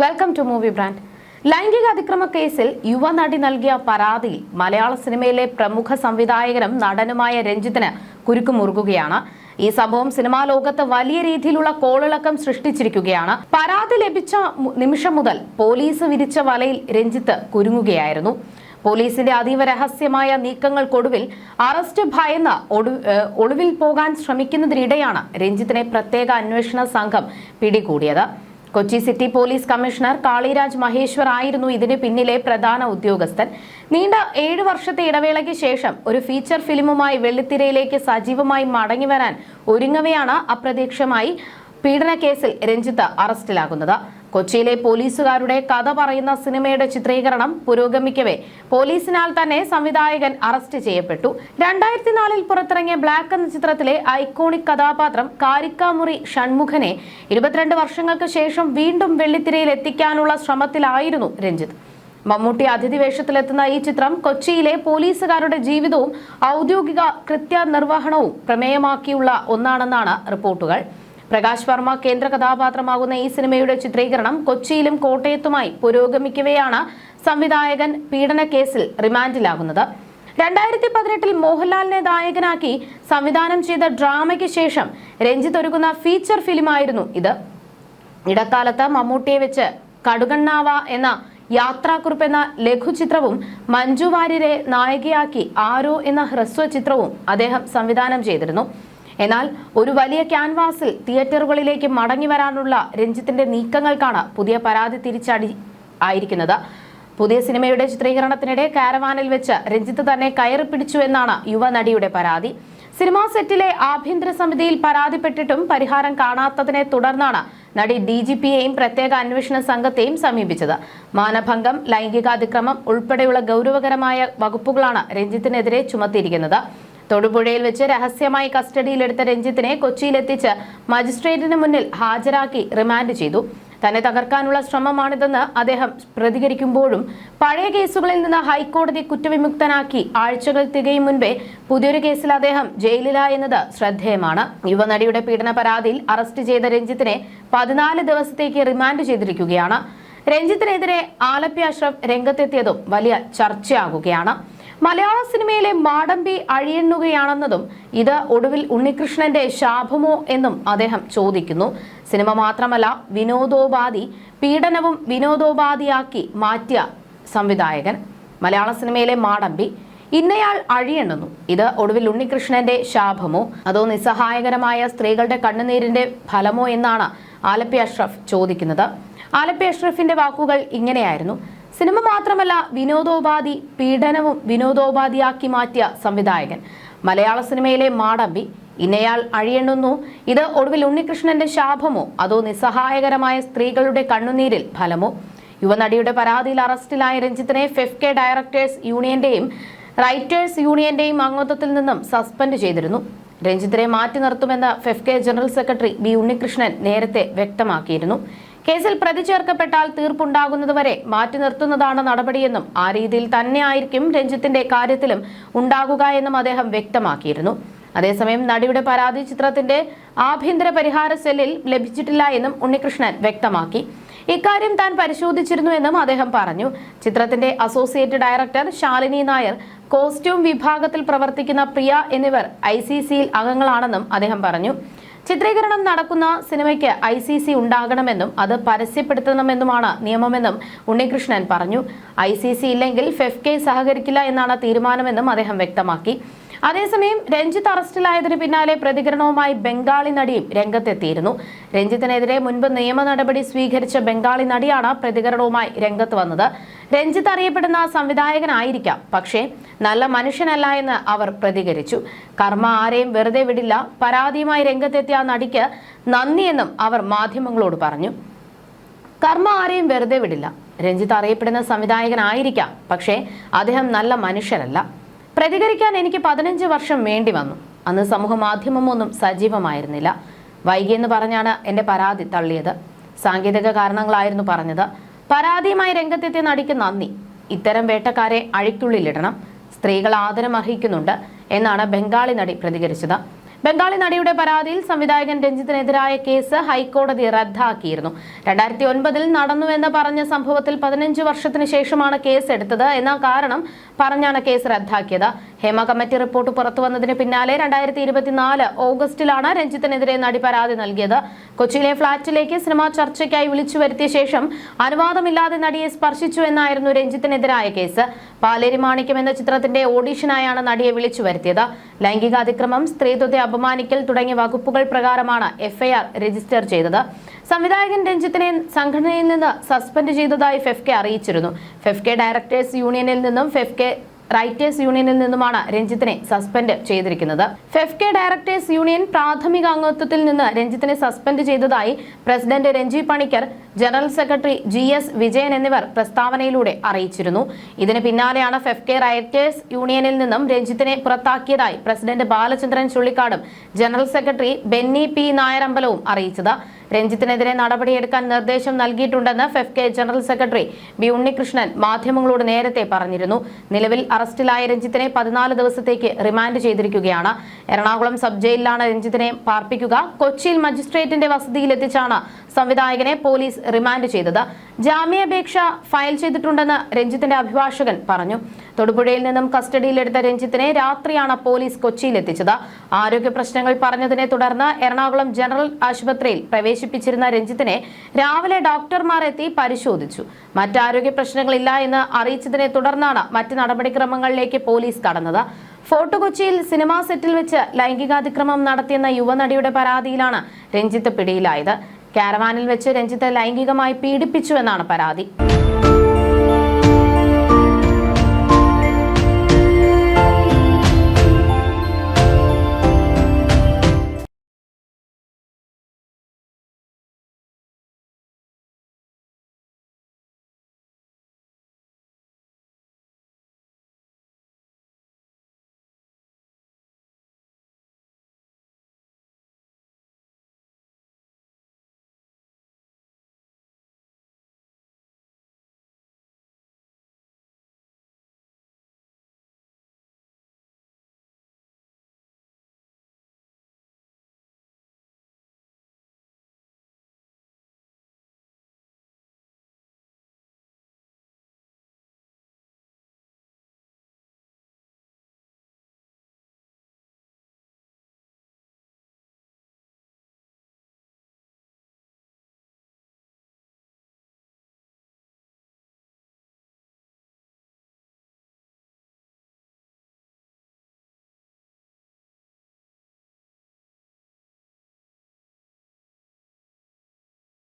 Welcome to movie brand. ലൈംഗിക അതിക്രമ കേസിൽ യുവനടി നൽകിയ പരാതിയിൽ മലയാള സിനിമയിലെ പ്രമുഖ സംവിധായകനും നടനുമായ രഞ്ജിത്തിന് കുരുക്കുമുറുകുകയാണ്. ഈ സംഭവം സിനിമാ ലോകത്ത് വലിയ രീതിയിലുള്ള കോളിളക്കം സൃഷ്ടിച്ചിരിക്കുകയാണ്. പരാതി ലഭിച്ച നിമിഷം മുതൽ പോലീസ് വിരിച്ച വലയിൽ രഞ്ജിത്ത് കുരുങ്ങുകയായിരുന്നു. പോലീസിന്റെ അതീവ രഹസ്യമായ നീക്കങ്ങൾക്കൊടുവിൽ അറസ്റ്റ് ഭയന്ന് ഒളിവിൽ പോകാൻ ശ്രമിക്കുന്നതിനിടെയാണ് രഞ്ജിത്തിനെ പ്രത്യേക അന്വേഷണ സംഘം പിടികൂടിയത്. Kochi city police commissioner Kaliraj Maheshwar ആയിരുന്നു ഇതിന് പിന്നിലെ പ്രധാന ഉദ്യോഗസ്ഥൻ. നീണ്ട 7 വർഷത്തെ ഇടവേളയ്ക്ക് ശേഷം ഒരു ഫീച്ചർ ഫിലിമുമായി വെള്ളിത്തിരയിലേക്ക് സജീവമായി മടങ്ങിവരാൻ ഒരുങ്ങവെയാണ് അപ്രതീക്ഷിതമായി പീഡനക്കേസിൽ രഞ്ജിത്ത് അറസ്റ്റിലാകുന്നത്. കൊച്ചിയിലെ പോലീസുകാരുടെ കഥ പറയുന്ന സിനിമയുടെ ചിത്രീകരണം പുരോഗമിക്കവേ പോലീസിനാൽ തന്നെ സംവിധായകൻ അറസ്റ്റ് ചെയ്യപ്പെട്ടു. 2004 പുറത്തിറങ്ങിയ ബ്ലാക്ക് എന്ന ചിത്രത്തിലെ ഐക്കോണിക് കഥാപാത്രം കാരിക്കാമുറി ഷൺമുഖനെ 22 വർഷങ്ങൾക്ക് ശേഷം വീണ്ടും വെള്ളിത്തിരയിൽ എത്തിക്കാനുള്ള ശ്രമത്തിലായിരുന്നു രഞ്ജിത്ത്. മമ്മൂട്ടി അതിഥി വേഷത്തിലെത്തുന്ന ഈ ചിത്രം കൊച്ചിയിലെ പോലീസുകാരുടെ ജീവിതവും ഔദ്യോഗിക കൃത്യനിർവഹണവും പ്രമേയമാക്കിയുള്ള ഒന്നാണെന്നാണ് റിപ്പോർട്ടുകൾ. പ്രകാശ് വർമ്മ കേന്ദ്ര കഥാപാത്രമാകുന്ന ഈ സിനിമയുടെ ചിത്രീകരണം കൊച്ചിയിലും കോട്ടയത്തുമായി പുരോഗമിക്കവെയാണ് സംവിധായകൻ പീഡനക്കേസിൽ റിമാൻഡിലാകുന്നത്. 2018 മോഹൻലാലിനെ നായകനാക്കി സംവിധാനം ചെയ്ത ഡ്രാമയ്ക്ക് ശേഷം രഞ്ജിത്ത് ഒരുക്കുന്ന ഫീച്ചർ ഫിലിമായിരുന്നു ഇത്. ഇടക്കാലത്ത് മമ്മൂട്ടിയെ വെച്ച് കടുകണ്ണാവ എന്ന യാത്രാക്കുറിപ്പ് എന്ന ലഘുചിത്രവും മഞ്ജു വാര്യരെ നായികയാക്കി ആരോ എന്ന ഹ്രസ്വ ചിത്രവും അദ്ദേഹം സംവിധാനം ചെയ്തിരുന്നു. എന്നാൽ ഒരു വലിയ ക്യാൻവാസിൽ തിയേറ്ററുകളിലേക്ക് മടങ്ങി വരാനുള്ള രഞ്ജിത്തിന്റെ നീക്കങ്ങൾക്കാണ് പുതിയ പരാതി തിരിച്ചടി ആയിരിക്കുന്നത്. പുതിയ സിനിമയുടെ ചിത്രീകരണത്തിനിടെ കാരവാനിൽ വെച്ച് രഞ്ജിത്ത് തന്നെ കയറി പിടിച്ചു എന്നാണ് യുവനടിയുടെ പരാതി. സിനിമാ സെറ്റിലെ ആഭ്യന്തര സമിതിയിൽ പരാതിപ്പെട്ടിട്ടും പരിഹാരം കാണാത്തതിനെ തുടർന്നാണ് നടി DGPയെയും പ്രത്യേക അന്വേഷണ സംഘത്തെയും സമീപിച്ചത്. മാനഭംഗം, ലൈംഗികാതിക്രമം ഉൾപ്പെടെയുള്ള ഗൗരവകരമായ വകുപ്പുകളാണ് രഞ്ജിത്തിനെതിരെ ചുമത്തിയിരിക്കുന്നത്. തൊടുപുഴയിൽ വെച്ച് രഹസ്യമായി കസ്റ്റഡിയിലെടുത്ത രഞ്ജിത്തിനെ കൊച്ചിയിലെത്തിച്ച് മജിസ്ട്രേറ്റിന് മുന്നിൽ ഹാജരാക്കി റിമാൻഡ് ചെയ്തു. തന്നെ തകർക്കാനുള്ള ശ്രമമാണിതെന്ന് അദ്ദേഹം പ്രതികരിക്കുമ്പോഴും പഴയ കേസുകളിൽ നിന്ന് ഹൈക്കോടതി കുറ്റവിമുക്തനാക്കി ആഴ്ചകൾ തികയും മുൻപേ പുതിയൊരു കേസിൽ അദ്ദേഹം ജയിലിലായെന്നത് ശ്രദ്ധേയമാണ്. യുവനടിയുടെ പീഡന പരാതിയിൽ അറസ്റ്റ് ചെയ്ത രഞ്ജിത്തിനെ 14 ദിവസത്തേക്ക് റിമാൻഡ് ചെയ്തിരിക്കുകയാണ്. രഞ്ജിത്തിനെതിരെ ആലപ്പി അഷ്റഫ് രംഗത്തെത്തിയതും വലിയ ചർച്ചയാകുകയാണ്. മലയാള സിനിമയിലെ മാടമ്പി അഴിയെണ്ണുകയാണെന്നതും ഇത് ഒടുവിൽ ഉണ്ണികൃഷ്ണന്റെ ശാപമോ എന്നും അദ്ദേഹം ചോദിക്കുന്നു. സിനിമ മാത്രമല്ല, പീഡനവും വിനോദോപാധിയാക്കി മാറ്റിയ സംവിധായകൻ. മലയാള സിനിമയിലെ മാടമ്പി, ഇന്നയാൾ അഴിയെണ്ണുന്നു, ഇത് ഒടുവിൽ ഉണ്ണികൃഷ്ണന്റെ ശാപമോ അതോ നിസ്സഹായകരമായ സ്ത്രീകളുടെ കണ്ണുനീരിന്റെ ഫലമോ എന്നാണ് ആലപ്പി അഷ്റഫ് ചോദിക്കുന്നത്. ആലപ്പി അഷ്റഫിന്റെ വാക്കുകൾ ഇങ്ങനെയായിരുന്നു: സിനിമ മാത്രമല്ല, പീഡനവും വിനോദോപാധിയാക്കി മാറ്റിയ സംവിധായകൻ. മലയാള സിനിമയിലെ മാടമ്പി, ഇന്നയാൾ അഴിയെണ്ണുന്നു, ഇത് ഒടുവിൽ ഉണ്ണികൃഷ്ണന്റെ ശാപമോ അതോ നിസ്സഹായകരമായ സ്ത്രീകളുടെ കണ്ണുനീരിൽ ഫലമോ? യുവനടിയുടെ പരാതിയിൽ അറസ്റ്റിലായ രഞ്ജിത്തിനെ FEFCA ഡയറക്ടേഴ്സ് യൂണിയന്റെയും റൈറ്റേഴ്സ് യൂണിയന്റെയും അംഗത്വത്തിൽ നിന്നും സസ്പെൻഡ് ചെയ്തിരുന്നു. രഞ്ജിത്തിനെ മാറ്റി നിർത്തുമെന്ന് FEFCA general secretary B Unnikrishnan നേരത്തെ വ്യക്തമാക്കിയിരുന്നു. കേസിൽ പ്രതി ചേർക്കപ്പെട്ടാൽ തീർപ്പുണ്ടാകുന്നതുവരെ മാറ്റി നിർത്തുന്നതാണ് നടപടിയെന്നും ആ രീതിയിൽ തന്നെയായിരിക്കും രഞ്ജിത്തിന്റെ കാര്യത്തിലും ഉണ്ടാകുക എന്നും അദ്ദേഹം വ്യക്തമാക്കിയിരുന്നു. അതേസമയം നടിയുടെ പരാതി ചിത്രത്തിന്റെ ആഭ്യന്തര പരിഹാര സെല്ലിൽ ലഭിച്ചിട്ടില്ല എന്നും ഉണ്ണികൃഷ്ണൻ വ്യക്തമാക്കി. ഇക്കാര്യം താൻ പരിശോധിച്ചിരുന്നുവെന്നും അദ്ദേഹം പറഞ്ഞു. ചിത്രത്തിന്റെ associate director Shalini Nair, costume വിഭാഗത്തിൽ പ്രവർത്തിക്കുന്ന പ്രിയ എന്നിവർ ICCയിൽ അംഗങ്ങളാണെന്നും അദ്ദേഹം പറഞ്ഞു. ചിത്രീകരണം നടക്കുന്ന സിനിമയ്ക്ക് ICC ഉണ്ടാകണമെന്നും അത് പരസ്യപ്പെടുത്തണമെന്നുമാണ് നിയമമെന്നും ഉണ്ണികൃഷ്ണൻ പറഞ്ഞു. ICC ഇല്ലെങ്കിൽ FEFCA സഹകരിക്കില്ല എന്നാണ് തീരുമാനമെന്നും അദ്ദേഹം വ്യക്തമാക്കി. അതേസമയം രഞ്ജിത്ത് അറസ്റ്റിലായതിനു പിന്നാലെ പ്രതികരണവുമായി ബംഗാളി നടിയും രംഗത്തെത്തിയിരുന്നു. രഞ്ജിത്തിനെതിരെ മുൻപ് നിയമ നടപടി സ്വീകരിച്ച ബംഗാളി നടിയാണ് പ്രതികരണവുമായി രംഗത്ത് വന്നത്. രഞ്ജിത്ത് അറിയപ്പെടുന്ന സംവിധായകനായിരിക്കാം, പക്ഷേ നല്ല മനുഷ്യനല്ല എന്ന് അവർ പ്രതികരിച്ചു. കർമ്മ ആരെയും വെറുതെ വിടില്ല. പരാതിയുമായി രംഗത്തെത്തിയ നടിക്ക് നന്ദിയെന്നും അവർ മാധ്യമങ്ങളോട് പറഞ്ഞു. കർമ്മ ആരെയും വെറുതെ വിടില്ല. രഞ്ജിത്ത് അറിയപ്പെടുന്ന സംവിധായകനായിരിക്കാം, പക്ഷേ അദ്ദേഹം നല്ല മനുഷ്യരല്ല. പ്രതികരിക്കാൻ എനിക്ക് 15 വർഷം വേണ്ടി വന്നു. അന്ന് സമൂഹ മാധ്യമമൊന്നും സജീവമായിരുന്നില്ല. വൈകിയെന്ന് പറഞ്ഞാണ് എൻ്റെ പരാതി തള്ളിയത്. സാങ്കേതിക കാരണങ്ങളായിരുന്നു പറഞ്ഞത്. പരാതിയുമായി രംഗത്തെത്തിയ നടിക്ക് നന്ദി. ഇത്തരം വേട്ടക്കാരെ അഴിക്കുള്ളിലിടണം. സ്ത്രീകൾ ആദരം അർഹിക്കുന്നുണ്ട് എന്നാണ് ബംഗാളി നടി പ്രതികരിച്ചത്. ബംഗാളി നടിയുടെ പരാതിയിൽ സംവിധായകൻ രഞ്ജിത്തിനെതിരായ കേസ് ഹൈക്കോടതി റദ്ദാക്കിയിരുന്നു. 2009 നടന്നുവെന്ന് പറഞ്ഞ സംഭവത്തിൽ 15 വർഷത്തിന് ശേഷമാണ് കേസ് എടുത്തത് എന്ന കാരണം പറഞ്ഞാണ് കേസ് റദ്ദാക്കിയത്. ഹേമ കമ്മിറ്റി റിപ്പോർട്ട് പുറത്തുവന്നതിന് പിന്നാലെ 2024 ഓഗസ്റ്റിലാണ് രഞ്ജിത്തിനെതിരെ നടി പരാതി നൽകിയത്. കൊച്ചിയിലെ ഫ്ളാറ്റിലേക്ക് സിനിമാ ചർച്ചയ്ക്കായി വിളിച്ചു വരുത്തിയ ശേഷം അനുവാദമില്ലാതെ നടിയെ സ്പർശിച്ചു എന്നായിരുന്നു രഞ്ജിത്തിനെതിരായ കേസ്. പാലേരി മാണിക്യം എന്ന ചിത്രത്തിന്റെ ഓഡിഷനായാണ് നടിയെ വിളിച്ചു വരുത്തിയത്. ലൈംഗിക അതിക്രമം, സ്ത്രീത്വത്തെ അപമാനിക്കൽ തുടങ്ങിയ വകുപ്പുകൾ പ്രകാരമാണ് എഫ്ഐആർ രജിസ്റ്റർ ചെയ്തത്. സംവിധായകൻ രഞ്ജിത്തിനെ സംഘടനയിൽ നിന്ന് സസ്പെൻഡ് ചെയ്തതായി ഫെഫ്കെ അറിയിച്ചിരുന്നു. ഫെഫ്കെ ഡയറക്ടേഴ്സ് യൂണിയനിൽ നിന്നും ഫെഫ്കെ റൈറ്റേഴ്സ് യൂണിയനിൽ നിന്നുമാണ് രഞ്ജിത്തിനെ സസ്പെൻഡ് ചെയ്തിരിക്കുന്നത്. ഫെഫ്കെ ഡയറക്ടേഴ്സ് യൂണിയൻ പ്രാഥമിക അംഗത്വത്തിൽ നിന്ന് രഞ്ജിത്തിനെ സസ്പെൻഡ് ചെയ്തതായി president Renji Panicker, general secretary GS Vijayan എന്നിവർ പ്രസ്താവനയിലൂടെ അറിയിച്ചിരുന്നു. ഇതിന് പിന്നാലെയാണ് ഫെഫ്കെ റൈറ്റേഴ്സ് യൂണിയനിൽ നിന്നും രഞ്ജിത്തിനെ പുറത്താക്കിയതായി പ്രസിഡന്റ് ബാലചന്ദ്രൻ ചുള്ളിക്കാടും ജനറൽ സെക്രട്ടറി ബെന്നി P നായരമ്പലവും അറിയിച്ചത്. രഞ്ജിത്തിനെതിരെ നടപടിയെടുക്കാൻ നിർദ്ദേശം നൽകിയിട്ടുണ്ടെന്ന് FEFKA general secretary B Unnikrishnan മാധ്യമങ്ങളോട് നേരത്തെ പറഞ്ഞിരുന്നു. നിലവിൽ അറസ്റ്റിലായ രഞ്ജിത്തിനെ 14 ദിവസത്തേക്ക് റിമാൻഡ് ചെയ്തിരിക്കുകയാണ്. എറണാകുളം സബ് ജയിലിലാണ് രഞ്ജിത്തിനെ പാർപ്പിക്കുക. കൊച്ചിയിൽ മജിസ്ട്രേറ്റിന്റെ വസതിയിലെത്തിച്ചാണ് സംവിധായകനെ പോലീസ് റിമാൻഡ് ചെയ്തത്. ജാമ്യാപേക്ഷ ഫയൽ ചെയ്തിട്ടുണ്ടെന്ന് രഞ്ജിത്തിന്റെ അഭിഭാഷകൻ പറഞ്ഞു. തൊടുപുഴയിൽ നിന്നും കസ്റ്റഡിയിലെടുത്ത രഞ്ജിത്തിനെ രാത്രിയാണ് പോലീസ് കൊച്ചിയിലെത്തിച്ചത്. ആരോഗ്യ പ്രശ്നങ്ങൾ പറഞ്ഞതിനെ തുടർന്ന് എറണാകുളം ജനറൽ ആശുപത്രിയിൽ പ്രവേശിപ്പിച്ചിരുന്ന രഞ്ജിത്തിനെ രാവിലെ ഡോക്ടർമാർ എത്തി പരിശോധിച്ചു. മറ്റാരോഗ്യ പ്രശ്നങ്ങളില്ല എന്ന് അറിയിച്ചതിനെ തുടർന്നാണ് മറ്റ് നടപടിക്രമങ്ങളിലേക്ക് പോലീസ് കടന്നത്. ഫോർട്ട് കൊച്ചിയിൽ സിനിമാ സെറ്റിൽ വെച്ച് ലൈംഗികാതിക്രമം നടത്തിയെന്ന യുവനടിയുടെ പരാതിയിലാണ് രഞ്ജിത്ത് പിടിയിലായത്. കാരവാനിൽ വെച്ച് രഞ്ജിത്ത് ലൈംഗികമായി പീഡിപ്പിച്ചുവെന്നാണ് പരാതി.